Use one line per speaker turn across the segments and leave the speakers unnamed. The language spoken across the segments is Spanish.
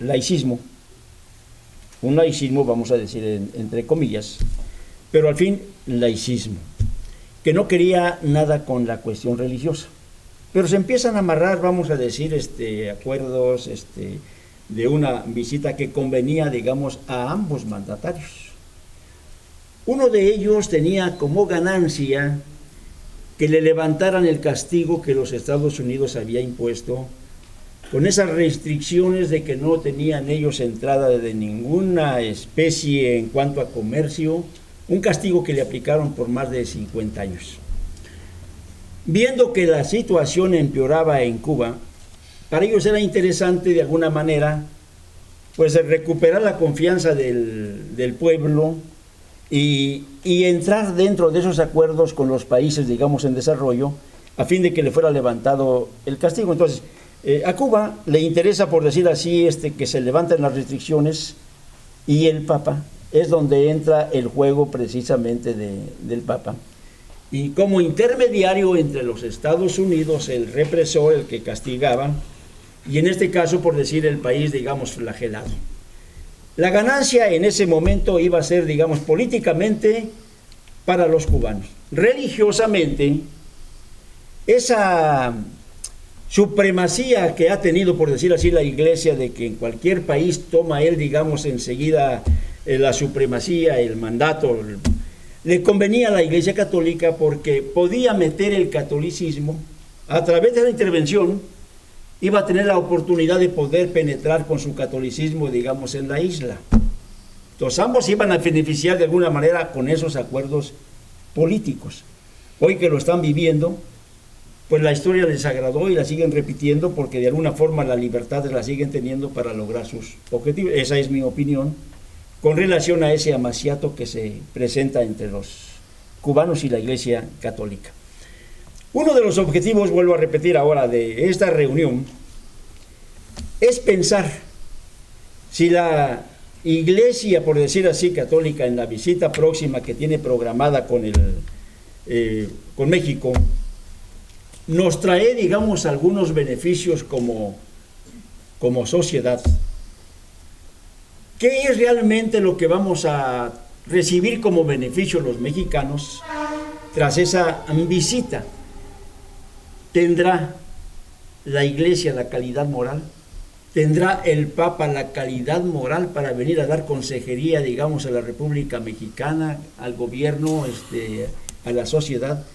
laicismo, un laicismo, vamos a decir entre comillas, pero al fin laicismo, que no quería nada con la cuestión religiosa. Pero se empiezan a amarrar, vamos a decir, acuerdos de una visita que convenía, digamos, a ambos mandatarios. Uno de ellos tenía como ganancia que le levantaran el castigo que los Estados Unidos había impuesto, con esas restricciones de que no tenían ellos entrada de ninguna especie en cuanto a comercio, un castigo que le aplicaron por más de 50 años. Viendo que la situación empeoraba en Cuba, para ellos era interesante de alguna manera pues recuperar la confianza del pueblo y entrar dentro de esos acuerdos con los países, digamos, en desarrollo, a fin de que le fuera levantado el castigo. Entonces, a Cuba le interesa, por decir así, que se levanten las restricciones, y el Papa es donde entra el juego precisamente del Papa. Y como intermediario entre los Estados Unidos, el represor, el que castigaba, y en este caso, por decir, el país, digamos, flagelado. La ganancia en ese momento iba a ser, digamos, políticamente para los cubanos. Religiosamente, esa supremacía que ha tenido, por decir así, la Iglesia, de que en cualquier país toma él, digamos, enseguida la supremacía, el mandato, le convenía a la Iglesia Católica porque podía meter el catolicismo a través de la intervención, iba a tener la oportunidad de poder penetrar con su catolicismo, digamos, en la isla. Entonces ambos iban a beneficiar de alguna manera con esos acuerdos políticos. Hoy que lo están viviendo, pues la historia les agradó y la siguen repitiendo porque de alguna forma la libertad la siguen teniendo para lograr sus objetivos. Esa es mi opinión con relación a ese amaciato que se presenta entre los cubanos y la Iglesia Católica. Uno de los objetivos, vuelvo a repetir ahora, de esta reunión es pensar si la Iglesia, por decir así, católica, en la visita próxima que tiene programada con México, nos trae, digamos, algunos beneficios como sociedad. ¿Qué es realmente lo que vamos a recibir como beneficio los mexicanos tras esa visita? ¿Tendrá la Iglesia la calidad moral? ¿Tendrá el Papa la calidad moral para venir a dar consejería, digamos, a la República Mexicana, al gobierno, a la sociedad?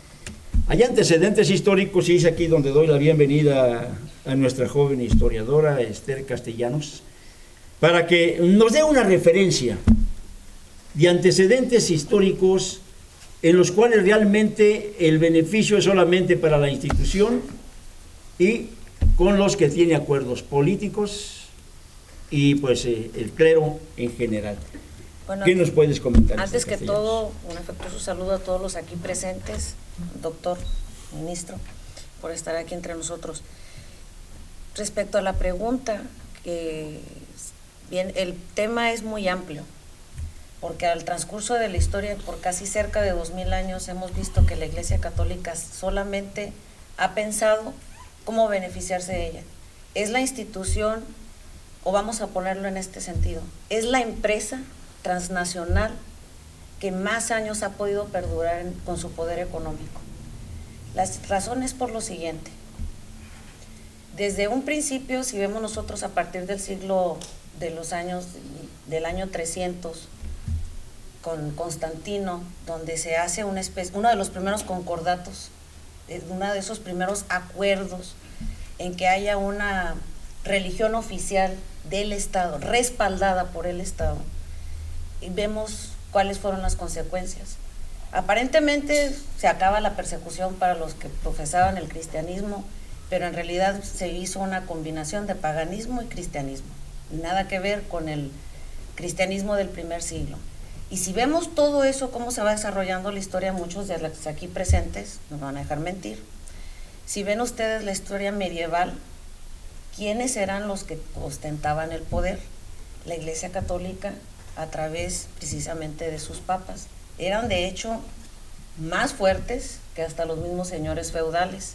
Hay antecedentes históricos, y es aquí donde doy la bienvenida a nuestra joven historiadora, Esther Castellanos, para que nos dé una referencia de antecedentes históricos en los cuales realmente el beneficio es solamente para la institución y con los que tiene acuerdos políticos y pues el clero en general. Bueno, ¿qué nos puedes comentar?
Antes que todo, un afectuoso saludo a todos los aquí presentes, doctor, ministro, por estar aquí entre nosotros. Respecto a la pregunta, que bien, el tema es muy amplio, porque al transcurso de la historia, por casi cerca de 2000 años, hemos visto que la Iglesia Católica solamente ha pensado cómo beneficiarse de ella. Es la institución, o vamos a ponerlo en este sentido, es la empresa transnacional que más años ha podido perdurar con su poder económico. Las razones por lo siguiente. Desde un principio, si vemos nosotros a partir del del año 300, con Constantino, donde se hace uno de los primeros concordatos, uno de esos primeros acuerdos en que haya una religión oficial del Estado, respaldada por el Estado, y vemos cuáles fueron las consecuencias. Aparentemente se acaba la persecución para los que profesaban el cristianismo, pero en realidad se hizo una combinación de paganismo y cristianismo, nada que ver con el cristianismo del primer siglo. Y si vemos todo eso, cómo se va desarrollando la historia, muchos de los aquí presentes no van a dejar mentir. Si ven ustedes la historia medieval, ¿quiénes eran los que ostentaban el poder? La Iglesia Católica, a través precisamente de sus papas. Eran de hecho más fuertes que hasta los mismos señores feudales.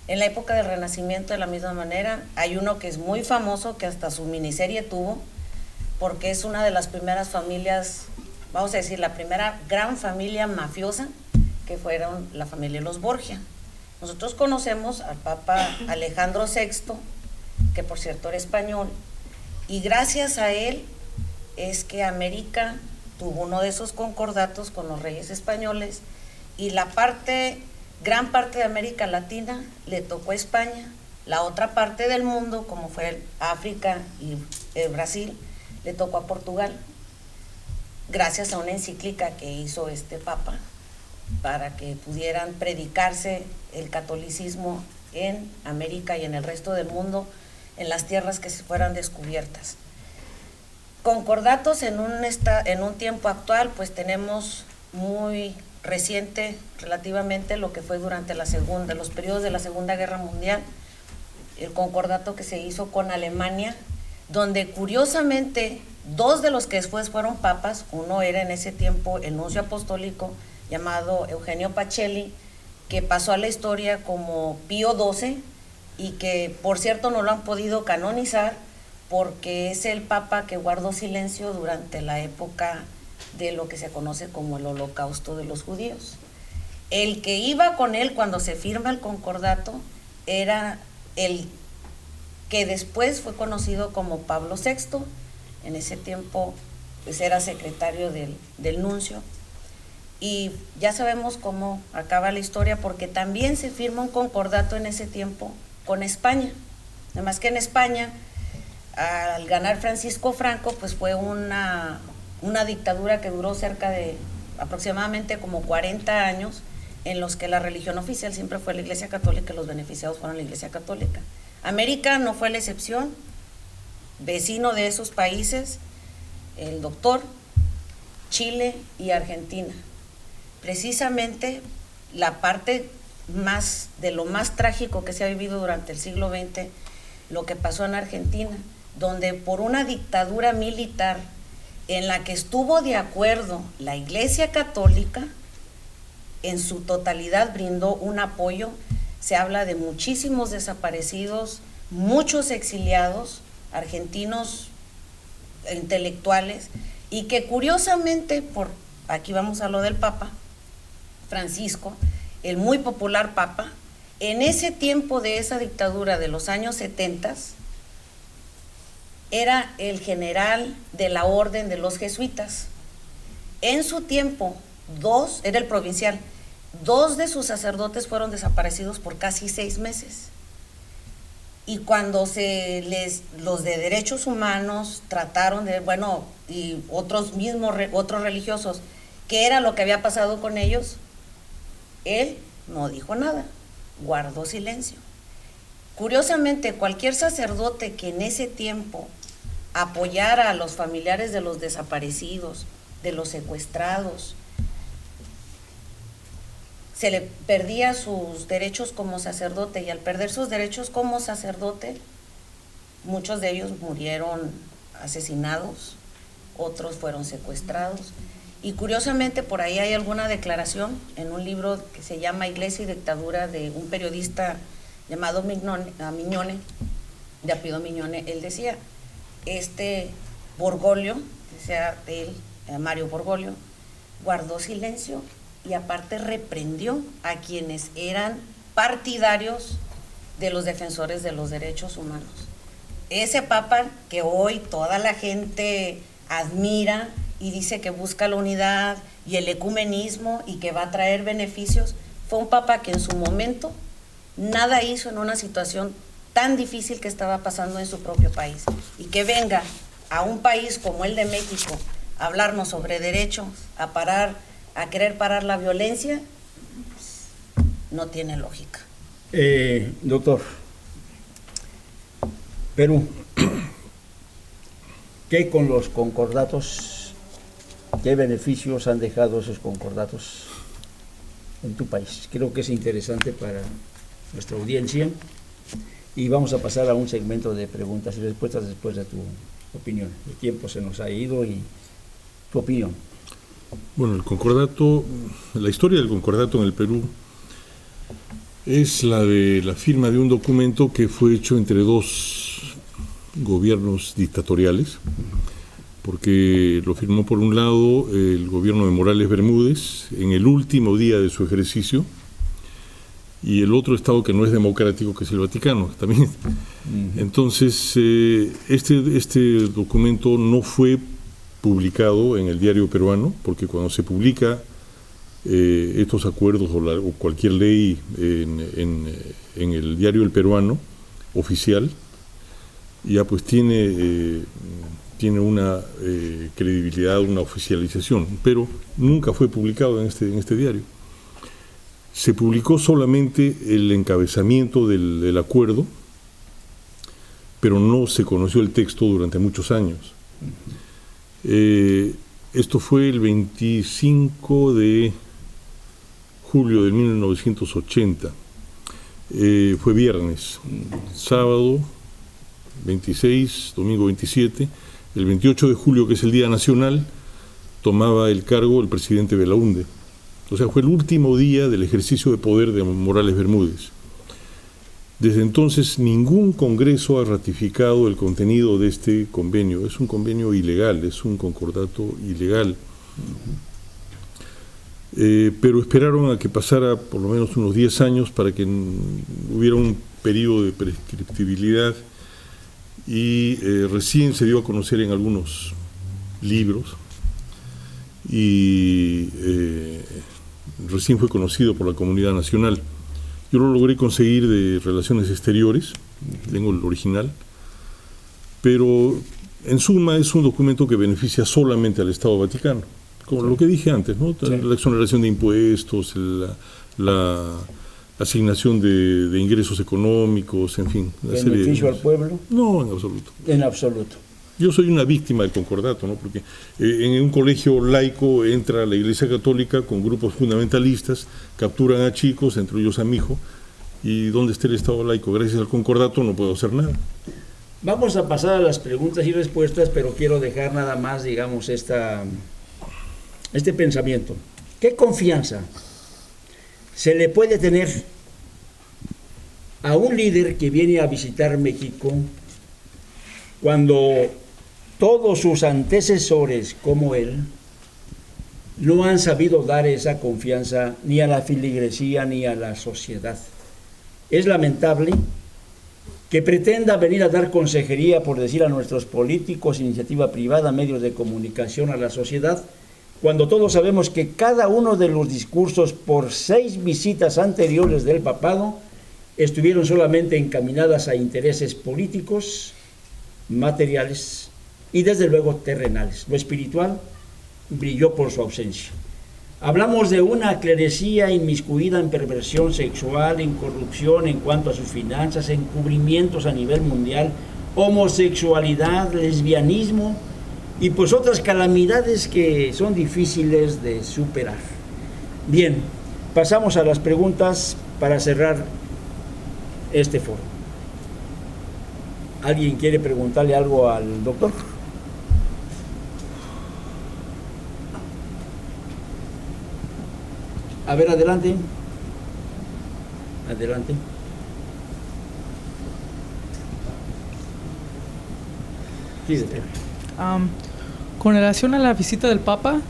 En la época del Renacimiento, de la misma manera, hay uno que es muy famoso, que hasta su miniserie tuvo, porque es una de las primeras familias, vamos a decir, la primera gran familia mafiosa, que fueron la familia de los Borgia. Nosotros conocemos al Papa Alejandro VI, que por cierto era español, y gracias a él es que América tuvo uno de esos concordatos con los reyes españoles, y gran parte de América Latina le tocó a España, la otra parte del mundo, como fue África y Brasil, le tocó a Portugal, gracias a una encíclica que hizo este Papa, para que pudieran predicarse el catolicismo en América y en el resto del mundo, en las tierras que se fueran descubiertas. Concordatos en un tiempo actual, pues tenemos muy reciente relativamente lo que fue durante los periodos de la Segunda Guerra Mundial, el concordato que se hizo con Alemania, donde curiosamente dos de los que después fueron papas, uno era en ese tiempo el nuncio apostólico llamado Eugenio Pacelli, que pasó a la historia como Pío XII y que por cierto no lo han podido canonizar porque es el papa que guardó silencio durante la época de lo que se conoce como el Holocausto de los judíos. El que iba con él cuando se firma el concordato era el que después fue conocido como Pablo VI, en ese tiempo pues era secretario del nuncio. Y ya sabemos cómo acaba la historia, porque también se firma un concordato en ese tiempo con España. Además que en España, al ganar Francisco Franco, pues fue una dictadura que duró cerca de aproximadamente como 40 años, en los que la religión oficial siempre fue la Iglesia Católica y los beneficiados fueron la Iglesia Católica. América no fue la excepción, vecino de esos países, el doctor, Chile y Argentina. Precisamente la parte de lo más trágico que se ha vivido durante el siglo XX, lo que pasó en Argentina, donde por una dictadura militar en la que estuvo de acuerdo la Iglesia Católica, en su totalidad brindó un apoyo. Se habla de muchísimos desaparecidos, muchos exiliados, argentinos intelectuales, y que curiosamente, aquí vamos a lo del Papa Francisco, el muy popular Papa, en ese tiempo de esa dictadura de los años 70, era el general de la orden de los jesuitas. En su tiempo, era el provincial, 2 de sus sacerdotes fueron desaparecidos por casi 6 meses. Y cuando los de derechos humanos trataron y otros religiosos, ¿qué era lo que había pasado con ellos? Él no dijo nada, guardó silencio. Curiosamente, cualquier sacerdote que en ese tiempo apoyara a los familiares de los desaparecidos, de los secuestrados, se le perdía sus derechos como sacerdote, y al perder sus derechos como sacerdote, muchos de ellos murieron asesinados, otros fueron secuestrados. Y curiosamente por ahí hay alguna declaración en un libro que se llama Iglesia y Dictadura, de un periodista llamado Mignone, de apellido Mignone. Él decía, Borgoglio, que sea de él, Mario Borgoglio, guardó silencio y aparte reprendió a quienes eran partidarios de los defensores de los derechos humanos. Ese Papa que hoy toda la gente admira y dice que busca la unidad y el ecumenismo y que va a traer beneficios, fue un Papa que en su momento nada hizo en una situación tan difícil que estaba pasando en su propio país. Y que venga a un país como el de México a hablarnos sobre derechos, a querer parar la violencia, pues, no tiene lógica.
Doctor, Perú, ¿qué con los concordatos? ¿Qué beneficios han dejado esos concordatos en tu país? Creo que es interesante para nuestra audiencia, y vamos a pasar a un segmento de preguntas y respuestas después de tu opinión. El tiempo se nos ha ido y tu opinión.
Bueno, el concordato, la historia del concordato en el Perú Es la de la firma de un documento que fue hecho entre dos gobiernos dictatoriales, porque lo firmó por un lado el gobierno de Morales Bermúdez en el último día de su ejercicio, y el otro estado que no es democrático, que es el Vaticano también. Entonces, este documento no fue publicado en el diario peruano, porque cuando se publica estos acuerdos o cualquier ley en el diario El Peruano oficial, ya pues tiene una credibilidad, una oficialización, pero nunca fue publicado en este diario. Se publicó solamente el encabezamiento del acuerdo, pero no se conoció el texto durante muchos años. Esto fue el 25 de julio de 1980. Fue viernes, sábado 26, domingo 27. El 28 de julio, que es el Día Nacional, tomaba el cargo el presidente Belaúnde. O sea, fue el último día del ejercicio de poder de Morales Bermúdez. Desde entonces, ningún congreso ha ratificado el contenido de este convenio. Es un convenio ilegal, es un concordato ilegal. Pero esperaron a que pasara por lo menos unos 10 años para que hubiera un periodo de prescriptibilidad, y recién se dio a conocer en algunos libros, y recién fue conocido por la comunidad nacional. Yo lo logré conseguir de Relaciones Exteriores, tengo el original, pero en suma es un documento que beneficia solamente al Estado Vaticano, como lo que dije antes, ¿no? Sí. La exoneración de impuestos, la asignación de ingresos económicos, en fin.
¿Beneficio al pueblo?
No, en absoluto.
En absoluto.
Yo soy una víctima del concordato, ¿no? Porque en un colegio laico entra la Iglesia Católica con grupos fundamentalistas, capturan a chicos, entre ellos a mi hijo, y ¿dónde está el Estado laico? Gracias al concordato no puedo hacer nada.
Vamos a pasar a las preguntas y respuestas, pero quiero dejar nada más, digamos, este pensamiento. ¿Qué confianza se le puede tener a un líder que viene a visitar México cuando todos sus antecesores como él no han sabido dar esa confianza ni a la feligresía ni a la sociedad? Es lamentable que pretenda venir a dar consejería, por decir, a nuestros políticos, iniciativa privada, medios de comunicación, a la sociedad, cuando todos sabemos que cada uno de los discursos por 6 visitas anteriores del papado estuvieron solamente encaminadas a intereses políticos, materiales y desde luego terrenales. Lo espiritual brilló por su ausencia. Hablamos de una clerecía inmiscuida en perversión sexual, en corrupción en cuanto a sus finanzas, encubrimientos a nivel mundial, homosexualidad, lesbianismo y pues otras calamidades que son difíciles de superar. Bien, pasamos a las preguntas para cerrar este foro. ¿Alguien quiere preguntarle algo al doctor? A ver, adelante. Adelante. Sí,
con relación a la visita del Papa,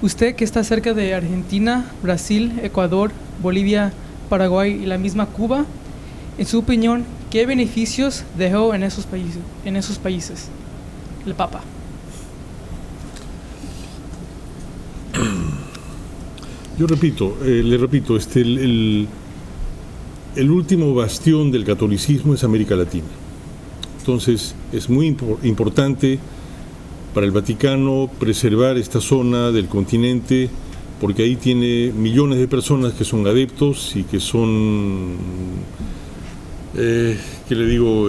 usted que está cerca de Argentina, Brasil, Ecuador, Bolivia, Paraguay y la misma Cuba, en su opinión, ¿qué beneficios dejó en esos países el Papa?
Yo le repito, el último bastión del catolicismo es América Latina. Entonces, es muy importante para el Vaticano preservar esta zona del continente, porque ahí tiene millones de personas que son adeptos y que son, ¿qué le digo?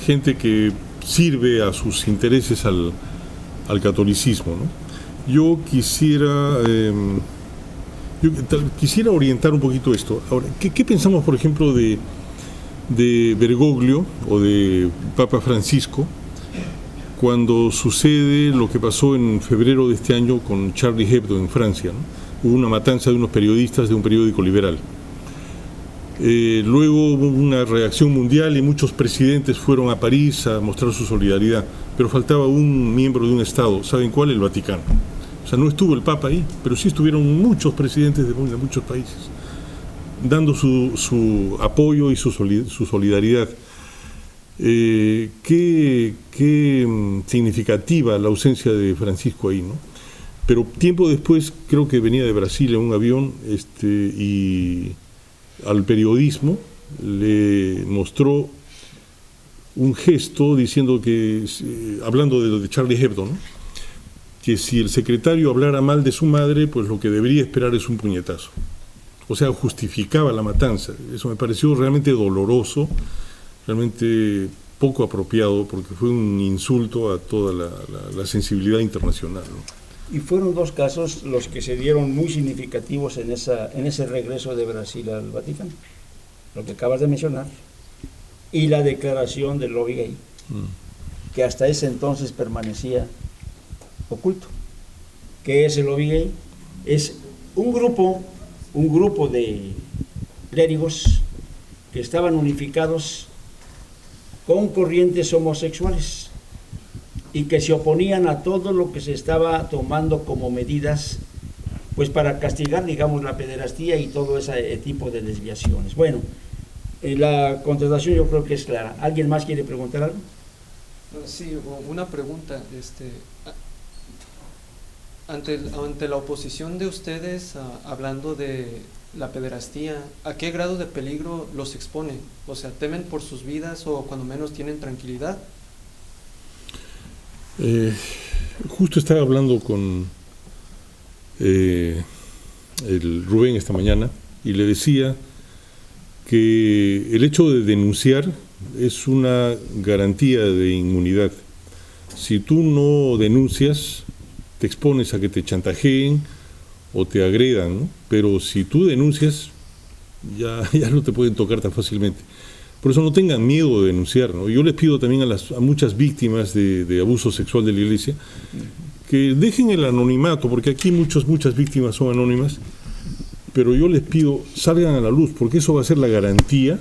Gente que sirve a sus intereses al catolicismo, ¿no? Yo quisiera orientar un poquito esto. Ahora, ¿qué pensamos, por ejemplo, de Bergoglio o de Papa Francisco cuando sucede lo que pasó en febrero de este año con Charlie Hebdo en Francia, ¿no? Hubo una matanza de unos periodistas de un periódico liberal. Luego hubo una reacción mundial y muchos presidentes fueron a París a mostrar su solidaridad, pero faltaba un miembro de un Estado. ¿Saben cuál? El Vaticano. O sea, no estuvo el Papa ahí, pero sí estuvieron muchos presidentes de muchos países, dando su apoyo y su solidaridad. Qué significativa la ausencia de Francisco ahí, ¿no? Pero tiempo después, creo que venía de Brasil en un avión, y al periodismo le mostró un gesto diciendo que, hablando de Charlie Hebdo, ¿no?, que si el secretario hablara mal de su madre, pues lo que debería esperar es un puñetazo. O sea, justificaba la matanza. Eso me pareció realmente doloroso, realmente poco apropiado, porque fue un insulto a toda la sensibilidad internacional, ¿no?
Y fueron dos casos los que se dieron muy significativos en ese regreso de Brasil al Vaticano, lo que acabas de mencionar, y la declaración del lobby gay, que hasta ese entonces permanecía oculto. ¿Qué es el lobby gay? Es un grupo de clérigos que estaban unificados con corrientes homosexuales y que se oponían a todo lo que se estaba tomando como medidas, pues para castigar, digamos, la pederastía y todo ese tipo de desviaciones. Bueno, la contestación yo creo que es clara. ¿Alguien más quiere preguntar algo?
Sí, una pregunta. Ante la oposición de ustedes, hablando de la pederastía, ¿a qué grado de peligro los expone? O sea, ¿temen por sus vidas o cuando menos tienen tranquilidad?
Justo estaba hablando con el Rubén esta mañana y le decía que el hecho de denunciar es una garantía de inmunidad. Si tú no denuncias, te expones a que te chantajeen o te agredan, ¿no? Pero si tú denuncias, ya no te pueden tocar tan fácilmente. Por eso no tengan miedo de denunciar, ¿no? Yo les pido también a muchas víctimas de abuso sexual de la Iglesia que dejen el anonimato, porque aquí muchas víctimas son anónimas, pero yo les pido, salgan a la luz, porque eso va a ser la garantía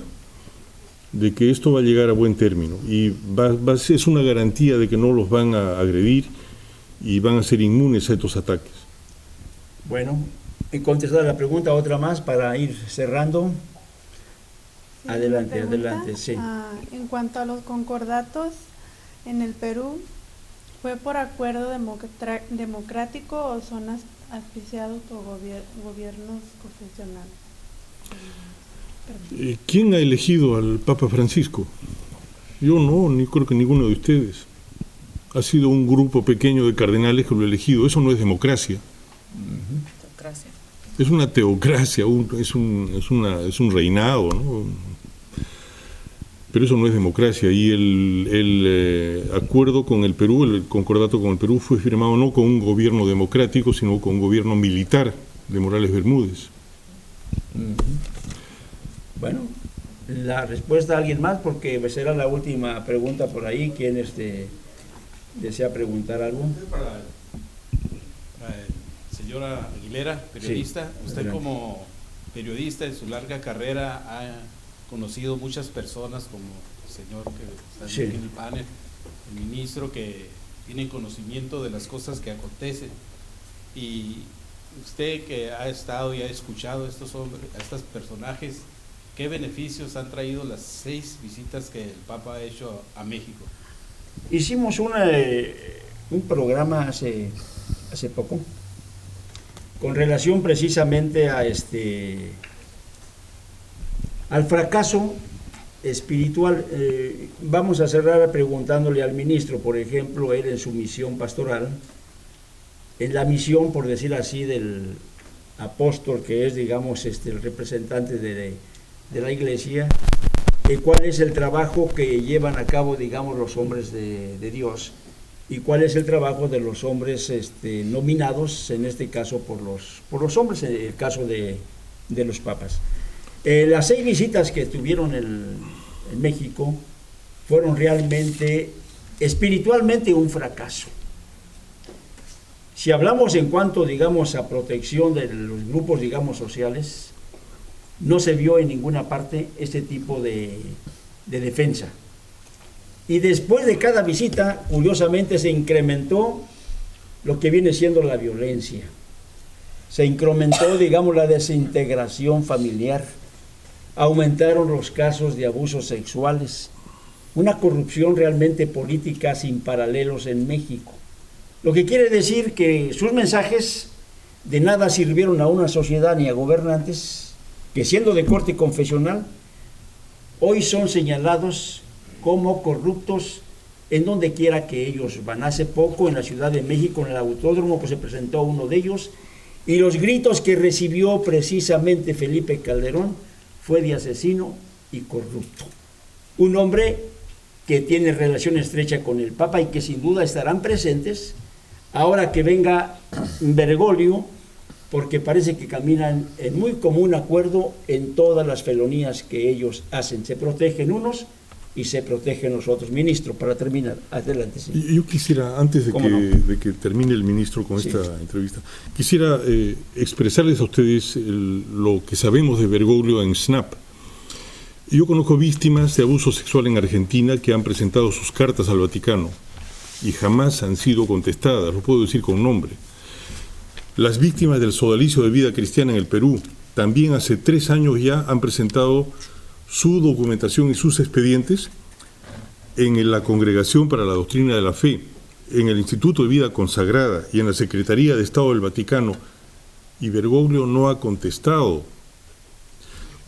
de que esto va a llegar a buen término, y es una garantía de que no los van a agredir y van a ser inmunes a estos ataques.
Bueno, y contestar la pregunta, otra más para ir cerrando.
Sí,
adelante, sí.
En cuanto a los concordatos en el Perú, ¿fue por acuerdo democrático o son auspiciados por gobiernos confesionales?
¿Quién ha elegido al Papa Francisco? Yo no, ni creo que ninguno de ustedes. Ha sido un grupo pequeño de cardenales que lo ha elegido. Eso no es democracia.
Teocracia.
Es una teocracia, es un reinado, ¿no? Pero eso no es democracia. Y el acuerdo con el Perú, el concordato con el Perú, fue firmado no con un gobierno democrático, sino con un gobierno militar de Morales Bermúdez.
Bueno, la respuesta a alguien más, porque será la última pregunta por ahí. ¿Quién desea preguntar algo?
Para señora Aguilera, periodista,
sí,
usted
adelante.
como periodista en su larga carrera ha conocido muchas personas como el señor que está
Sí.
aquí en el panel, el ministro, que tienen conocimiento de las cosas que acontecen, y usted que ha estado y ha escuchado a estos personajes, ¿qué beneficios han traído las 6 visitas que el Papa ha hecho a México?
Hicimos un programa hace poco con relación precisamente al fracaso espiritual. Vamos a cerrar preguntándole al ministro, por ejemplo, él en su misión pastoral, en la misión, por decir así, del apóstol, que es, digamos, el representante de la Iglesia, cuál es el trabajo que llevan a cabo, digamos, los hombres de Dios, y cuál es el trabajo de los hombres nominados, en este caso por los hombres, en el caso de los papas. Las 6 visitas que tuvieron en México fueron realmente, espiritualmente, un fracaso. Si hablamos en cuanto, digamos, a protección de los grupos, digamos, sociales, no se vio en ninguna parte este tipo de defensa. Y después de cada visita, curiosamente, se incrementó lo que viene siendo la violencia. Se incrementó, digamos, la desintegración familiar. Aumentaron los casos de abusos sexuales. Una corrupción realmente política sin paralelos en México. Lo que quiere decir que sus mensajes de nada sirvieron a una sociedad ni a gobernantes que, siendo de corte confesional, hoy son señalados como corruptos en donde quiera que ellos van. Hace poco en la Ciudad de México, en el autódromo, pues se presentó uno de ellos, y los gritos que recibió precisamente Felipe Calderón fue de asesino y corrupto. Un hombre que tiene relación estrecha con el Papa y que sin duda estarán presentes ahora que venga Bergoglio, porque parece que caminan en muy común acuerdo en todas las felonías que ellos hacen. Se protegen unos y se protegen los otros. Ministro, para terminar, adelante. Sí.
Yo quisiera, antes de que termine el ministro con esta entrevista, quisiera expresarles a ustedes lo que sabemos de Bergoglio en SNAP. Yo conozco víctimas de abuso sexual en Argentina que han presentado sus cartas al Vaticano y jamás han sido contestadas, lo puedo decir con nombre. Las víctimas del sodalicio de vida cristiana en el Perú también hace 3 años ya han presentado su documentación y sus expedientes en la Congregación para la Doctrina de la Fe, en el Instituto de Vida Consagrada y en la Secretaría de Estado del Vaticano, y Bergoglio no ha contestado.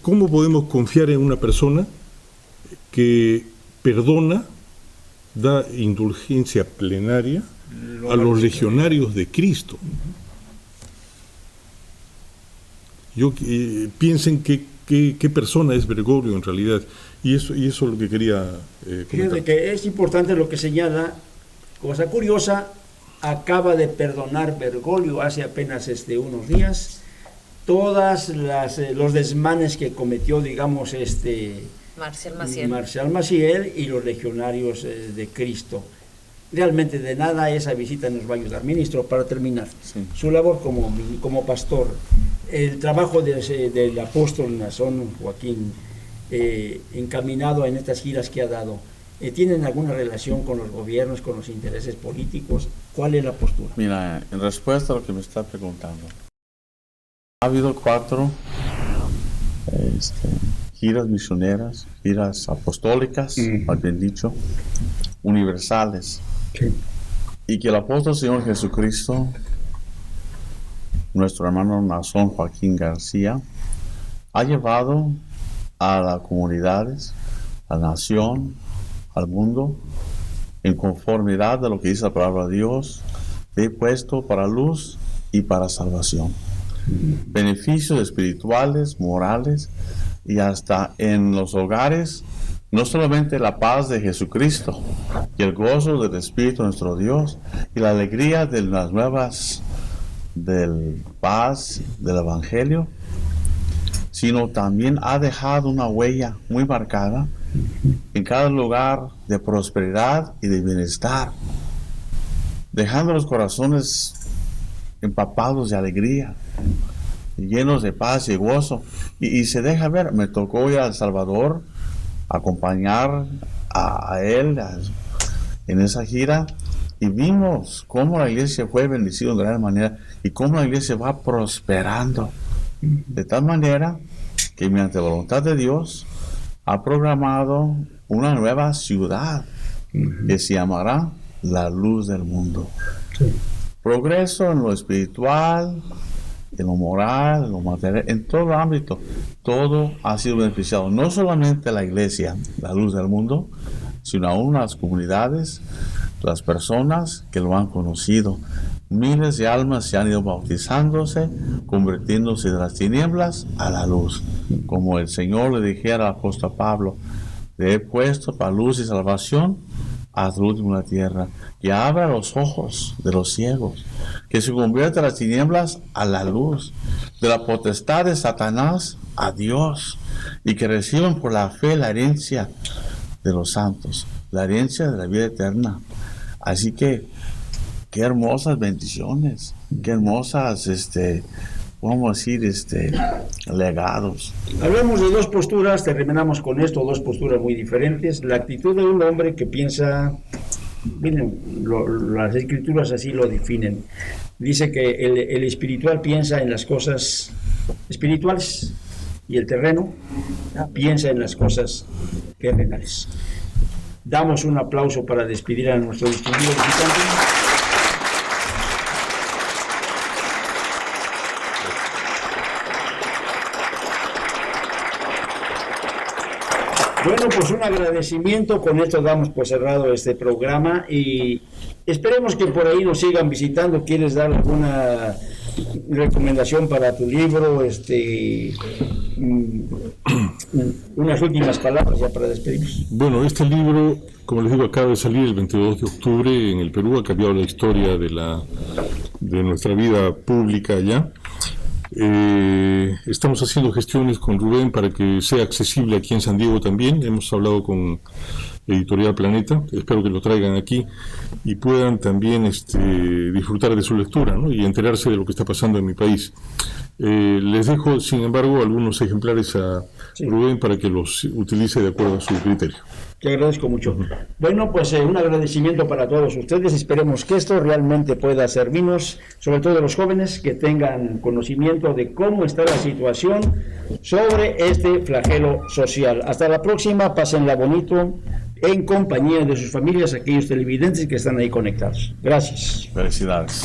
¿Cómo podemos confiar en una persona que perdona, da indulgencia plenaria a los legionarios de Cristo? Piensen qué persona es Bergoglio en realidad, y eso es lo que quería comentar.
Fíjate que es importante lo que señala. Cosa curiosa, acaba de perdonar Bergoglio hace apenas unos días todas los desmanes que cometió, digamos, Marcial Maciel y los legionarios de Cristo. Realmente de nada esa visita nos va a ayudar. Ministro, para terminar, su labor como pastor, el trabajo del apóstol Nazón Joaquín, encaminado en estas giras que ha dado, ¿tienen alguna relación con los gobiernos, con los intereses políticos? ¿Cuál es la postura?
Mira, en respuesta a lo que me está preguntando, ha habido 4 giras misioneras, giras apostólicas, más bien dicho, universales.
Sí.
Y que el apóstol Señor Jesucristo, nuestro hermano Nazón Joaquín García, ha llevado a las comunidades, a la nación, al mundo, en conformidad de lo que dice la palabra de Dios, he puesto para luz y para salvación. Beneficios espirituales, morales, y hasta en los hogares, no solamente la paz de Jesucristo y el gozo del Espíritu de nuestro Dios y la alegría de las nuevas del paz del Evangelio, sino también ha dejado una huella muy marcada en cada lugar de prosperidad y de bienestar, dejando los corazones empapados de alegría, llenos de paz y gozo, y se deja ver. Me tocó ir a El Salvador, acompañar a él en esa gira, y vimos cómo la iglesia fue bendecida de gran manera y cómo la iglesia va prosperando de tal manera que mediante la voluntad de Dios ha programado una nueva ciudad que se llamará la luz del mundo. Progreso en lo espiritual, en lo moral, en lo material, en todo ámbito, todo ha sido beneficiado. No solamente la iglesia, la luz del mundo, sino aún las comunidades, las personas que lo han conocido. Miles de almas se han ido bautizándose, convirtiéndose de las tinieblas a la luz. Como el Señor le dijera al apóstol Pablo, le he puesto para luz y salvación hasta el último de la tierra, que abra los ojos de los ciegos, que se convierta las tinieblas a la luz, de la potestad de Satanás a Dios, y que reciban por la fe la herencia de los santos, la herencia de la vida eterna. Así que, qué hermosas bendiciones, qué hermosas podemos decir, legados.
Hablamos de dos posturas, terminamos con esto, dos posturas muy diferentes. La actitud de un hombre que piensa, miren, las escrituras así lo definen. Dice que el espiritual piensa en las cosas espirituales y el terreno piensa en las cosas terrenales. Damos un aplauso para despedir a nuestro distinguido visitante. Bueno, pues un agradecimiento, con esto damos por cerrado este programa y esperemos que por ahí nos sigan visitando. ¿Quieres dar alguna recomendación para tu libro? Unas últimas palabras ya para despedirnos.
Bueno, este libro, como les digo, acaba de salir el 22 de octubre en el Perú, ha cambiado la historia de nuestra vida pública allá. Estamos haciendo gestiones con Rubén para que sea accesible aquí en San Diego también. Hemos hablado con Editorial Planeta, espero que lo traigan aquí y puedan también disfrutar de su lectura, ¿no? Y enterarse de lo que está pasando en mi país. Les dejo, sin embargo, algunos ejemplares a Rubén para que los utilice de acuerdo a su criterio.
Te agradezco mucho. Bueno, pues un agradecimiento para todos ustedes. Esperemos que esto realmente pueda servirnos, sobre todo los jóvenes, que tengan conocimiento de cómo está la situación sobre este flagelo social. Hasta la próxima, pásenla bonito en compañía de sus familias, aquellos televidentes que están ahí conectados. Gracias.
Felicidades.